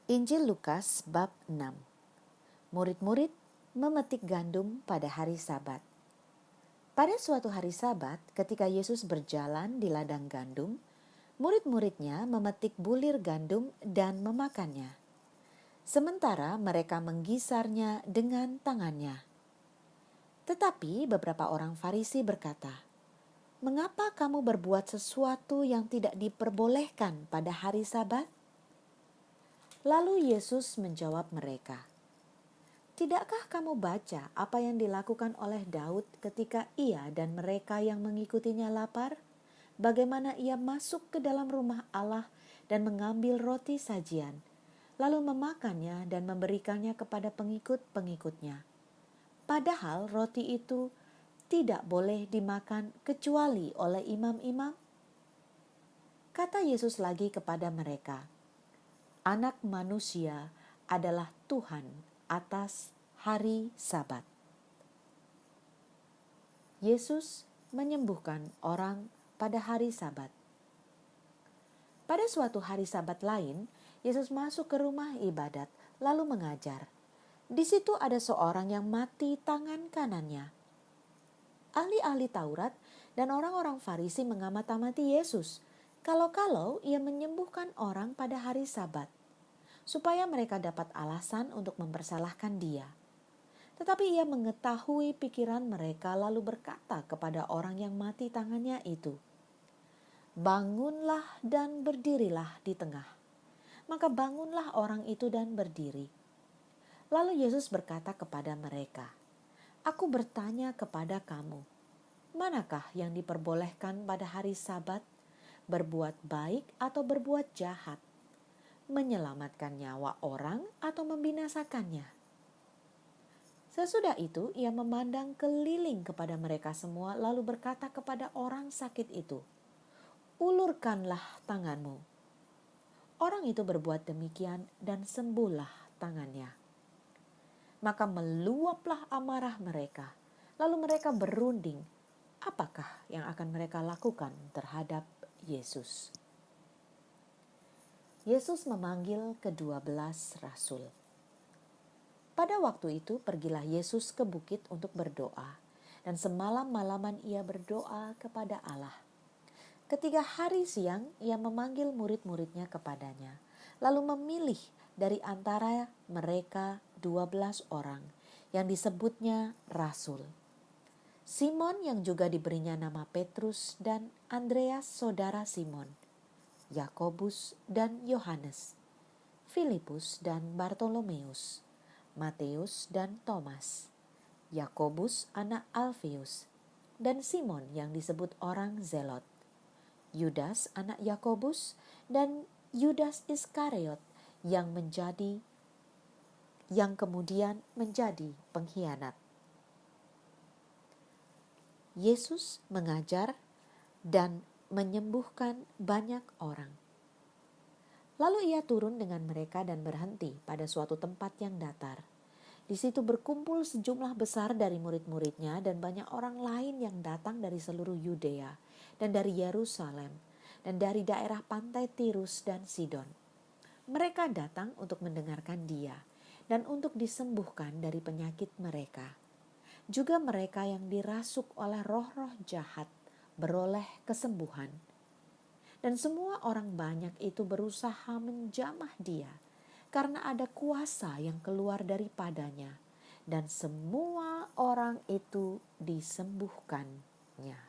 Injil Lukas bab 6. Murid-murid memetik gandum pada hari Sabat. Pada suatu hari Sabat, ketika Yesus berjalan di ladang gandum, murid-muridnya memetik bulir gandum dan memakannya. Sementara mereka menggisarnya dengan tangannya. Tetapi beberapa orang Farisi berkata, "Mengapa kamu berbuat sesuatu yang tidak diperbolehkan pada hari Sabat?" Lalu Yesus menjawab mereka, "Tidakkah kamu baca apa yang dilakukan oleh Daud ketika ia dan mereka yang mengikutinya lapar? Bagaimana ia masuk ke dalam rumah Allah dan mengambil roti sajian, lalu memakannya dan memberikannya kepada pengikut-pengikutnya. Padahal roti itu tidak boleh dimakan kecuali oleh imam-imam." Kata Yesus lagi kepada mereka, "Anak manusia adalah Tuhan atas hari Sabat." Yesus menyembuhkan orang pada hari Sabat. Pada suatu hari Sabat lain, Yesus masuk ke rumah ibadat lalu mengajar. Di situ ada seorang yang mati tangan kanannya. Ahli-ahli Taurat dan orang-orang Farisi mengamati Yesus, kalau-kalau ia menyembuhkan orang pada hari Sabat, supaya mereka dapat alasan untuk mempersalahkan dia. Tetapi ia mengetahui pikiran mereka lalu berkata kepada orang yang mati tangannya itu, "Bangunlah dan berdirilah di tengah." Maka bangunlah orang itu dan berdiri. Lalu Yesus berkata kepada mereka, "Aku bertanya kepada kamu, manakah yang diperbolehkan pada hari Sabat, berbuat baik atau berbuat jahat, menyelamatkan nyawa orang atau membinasakannya?" Sesudah itu ia memandang keliling kepada mereka semua lalu berkata kepada orang sakit itu, "Ulurkanlah tanganmu." Orang itu berbuat demikian dan sembuhlah tangannya. Maka meluaplah amarah mereka, lalu mereka berunding, apakah yang akan mereka lakukan terhadap Yesus. Yesus memanggil ke-12 rasul. Pada waktu itu pergilah Yesus ke bukit untuk berdoa, dan semalam-malaman ia berdoa kepada Allah. Ketika hari siang ia memanggil murid-muridnya kepadanya, lalu memilih dari antara mereka 12 orang yang disebutnya rasul. Simon yang juga diberinya nama Petrus dan Andreas saudara Simon, Yakobus dan Yohanes, Filipus dan Bartolomeus, Matius dan Thomas, Yakobus anak Alfeus, dan Simon yang disebut orang Zelot, Yudas anak Yakobus, dan Yudas Iskariot yang kemudian menjadi pengkhianat. Yesus mengajar dan menyembuhkan banyak orang. Lalu ia turun dengan mereka dan berhenti pada suatu tempat yang datar. Di situ berkumpul sejumlah besar dari murid-muridnya dan banyak orang lain yang datang dari seluruh Yudea dan dari Yerusalem dan dari daerah pantai Tirus dan Sidon. Mereka datang untuk mendengarkan dia dan untuk disembuhkan dari penyakit mereka. Juga mereka yang dirasuk oleh roh-roh jahat beroleh kesembuhan. Dan semua orang banyak itu berusaha menjamah dia, karena ada kuasa yang keluar daripadanya, dan semua orang itu disembuhkannya.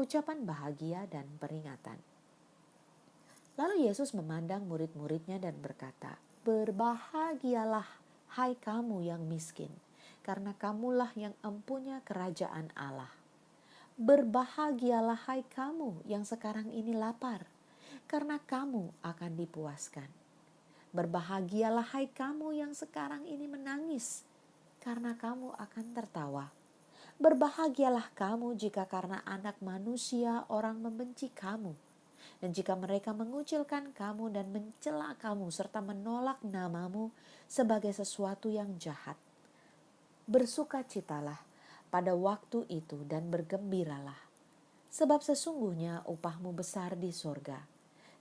Ucapan bahagia dan peringatan. Lalu Yesus memandang murid-muridnya dan berkata, "Berbahagialah hai kamu yang miskin, karena kamulah yang empunya kerajaan Allah. Berbahagialah hai kamu yang sekarang ini lapar, karena kamu akan dipuaskan. Berbahagialah hai kamu yang sekarang ini menangis, karena kamu akan tertawa. Berbahagialah kamu jika karena Anak Manusia orang membenci kamu, dan jika mereka mengucilkan kamu dan mencela kamu serta menolak namamu sebagai sesuatu yang jahat. Bersukacitalah pada waktu itu dan bergembiralah, sebab sesungguhnya upahmu besar di sorga.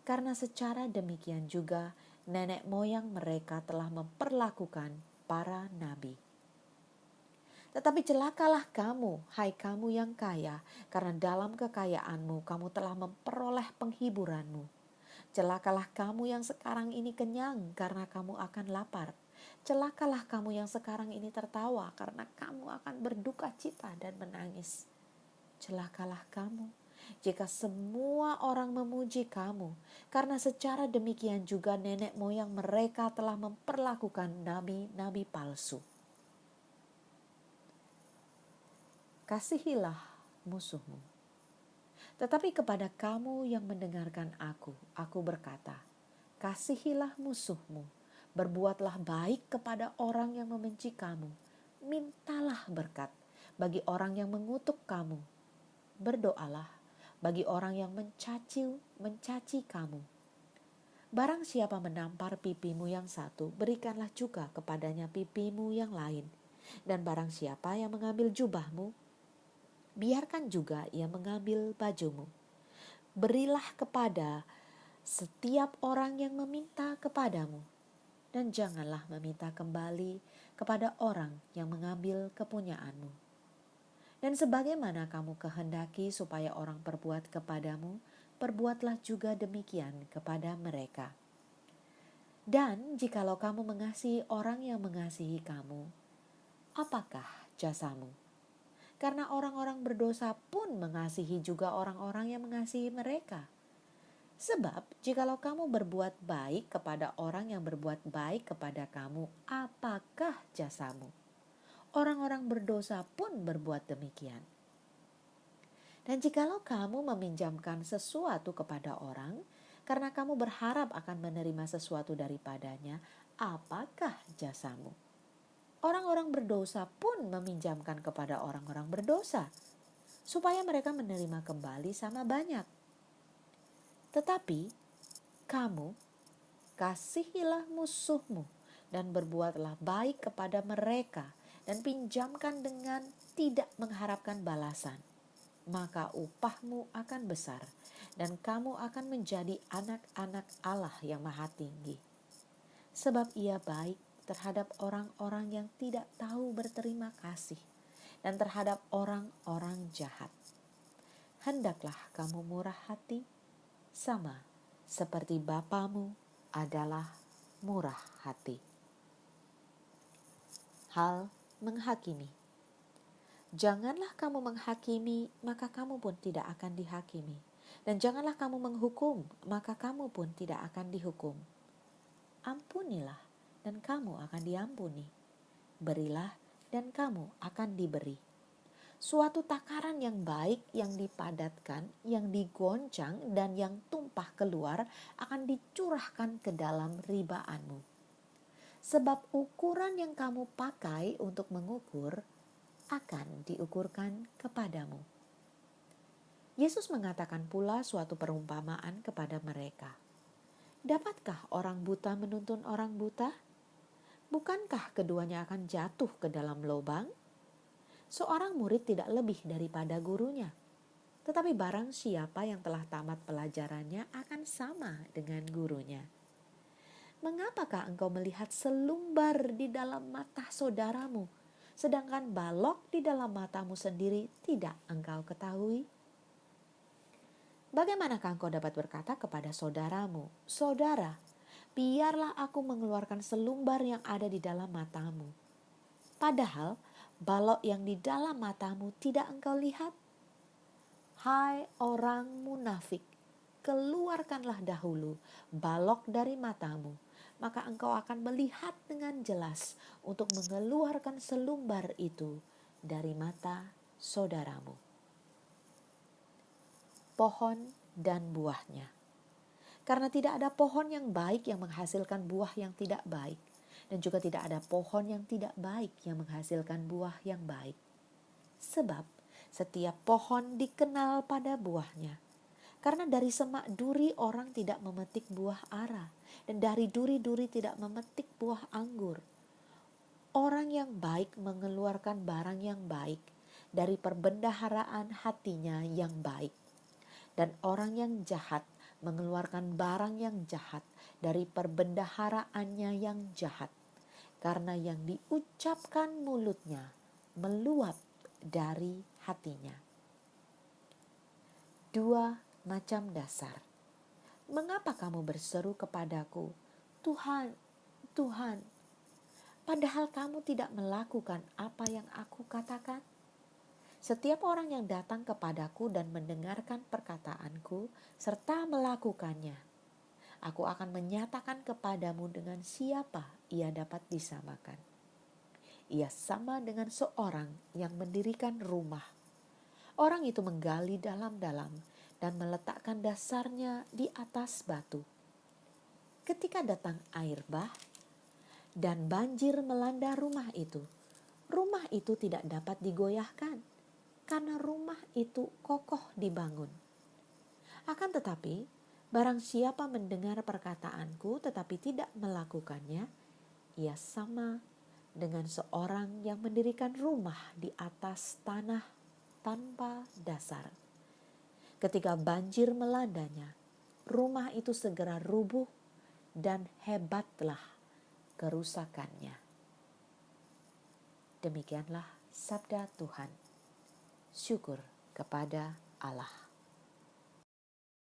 karena secara demikian juga nenek moyang mereka telah memperlakukan para nabi. Tetapi celakalah kamu, hai kamu yang kaya, karena dalam kekayaanmu kamu telah memperoleh penghiburanmu. Celakalah kamu yang sekarang ini kenyang, karena kamu akan lapar. Celakalah kamu yang sekarang ini tertawa, karena kamu akan berduka cita dan menangis. Celakalah kamu jika semua orang memuji kamu, karena secara demikian juga nenek moyang mereka telah memperlakukan nabi-nabi palsu. Kasihilah musuhmu. Tetapi kepada kamu yang mendengarkan aku berkata, kasihilah musuhmu, berbuatlah baik kepada orang yang membenci kamu, mintalah berkat bagi orang yang mengutuk kamu, berdoalah bagi orang yang mencaci kamu. Barang siapa menampar pipimu yang satu, berikanlah juga kepadanya pipimu yang lain. Dan barang siapa yang mengambil jubahmu, biarkan juga ia mengambil bajumu. Berilah kepada setiap orang yang meminta kepadamu, dan janganlah meminta kembali kepada orang yang mengambil kepunyaanmu. Dan sebagaimana kamu kehendaki supaya orang berbuat kepadamu, perbuatlah juga demikian kepada mereka. Dan jikalau kamu mengasihi orang yang mengasihi kamu, apakah jasamu? Karena orang-orang berdosa pun mengasihi juga orang-orang yang mengasihi mereka. Sebab jikalau kamu berbuat baik kepada orang yang berbuat baik kepada kamu, apakah jasamu? Orang-orang berdosa pun berbuat demikian. Dan jikalau kamu meminjamkan sesuatu kepada orang, karena kamu berharap akan menerima sesuatu daripadanya, apakah jasamu? Orang-orang berdosa pun meminjamkan kepada orang-orang berdosa, supaya mereka menerima kembali sama banyak. Tetapi kamu kasihilah musuhmu dan berbuatlah baik kepada mereka, dan pinjamkan dengan tidak mengharapkan balasan. Maka upahmu akan besar, dan kamu akan menjadi anak-anak Allah yang Maha Tinggi. Sebab ia baik terhadap orang-orang yang tidak tahu berterima kasih, dan terhadap orang-orang jahat. Hendaklah kamu murah hati, sama seperti Bapamu adalah murah hati. Hal menghakimi. Janganlah kamu menghakimi, maka kamu pun tidak akan dihakimi. Dan janganlah kamu menghukum, maka kamu pun tidak akan dihukum. Ampunilah, dan kamu akan diampuni. Berilah, dan kamu akan diberi. Suatu takaran yang baik, yang dipadatkan, yang digoncang, dan yang tumpah keluar akan dicurahkan ke dalam ribaanmu. Sebab ukuran yang kamu pakai untuk mengukur akan diukurkan kepadamu. Yesus mengatakan pula suatu perumpamaan kepada mereka. Dapatkah orang buta menuntun orang buta? Bukankah keduanya akan jatuh ke dalam lubang? Seorang murid tidak lebih daripada gurunya. Tetapi barang siapa yang telah tamat pelajarannya akan sama dengan gurunya. Mengapakah engkau melihat selumbar di dalam mata saudaramu, sedangkan balok di dalam matamu sendiri tidak engkau ketahui? Bagaimanakah engkau dapat berkata kepada saudaramu, saudara, biarlah aku mengeluarkan selumbar yang ada di dalam matamu, padahal balok yang di dalam matamu tidak engkau lihat? Hai orang munafik, keluarkanlah dahulu balok dari matamu, maka engkau akan melihat dengan jelas untuk mengeluarkan selumbar itu dari mata saudaramu. Pohon dan buahnya. Karena tidak ada pohon yang baik yang menghasilkan buah yang tidak baik, dan juga tidak ada pohon yang tidak baik yang menghasilkan buah yang baik. Sebab setiap pohon dikenal pada buahnya. Karena dari semak duri orang tidak memetik buah ara, dan dari duri-duri tidak memetik buah anggur. Orang yang baik mengeluarkan barang yang baik dari perbendaharaan hatinya yang baik. Dan orang yang jahat mengeluarkan barang yang jahat dari perbendaharaannya yang jahat, karena yang diucapkan mulutnya meluap dari hatinya. 2 macam dasar. Mengapa kamu berseru kepadaku, Tuhan, Tuhan, padahal kamu tidak melakukan apa yang aku katakan? Setiap orang yang datang kepadaku dan mendengarkan perkataanku serta melakukannya, aku akan menyatakan kepadamu dengan siapa ia dapat disamakan. Ia sama dengan seorang yang mendirikan rumah. Orang itu menggali dalam-dalam dan meletakkan dasarnya di atas batu. Ketika datang air bah dan banjir melanda rumah itu tidak dapat digoyahkan karena rumah itu kokoh dibangun. Akan tetapi, barang siapa mendengar perkataanku tetapi tidak melakukannya, ia sama dengan seorang yang mendirikan rumah di atas tanah tanpa dasar. Ketika banjir melandanya, rumah itu segera rubuh dan hebatlah kerusakannya. Demikianlah sabda Tuhan. Syukur kepada Allah.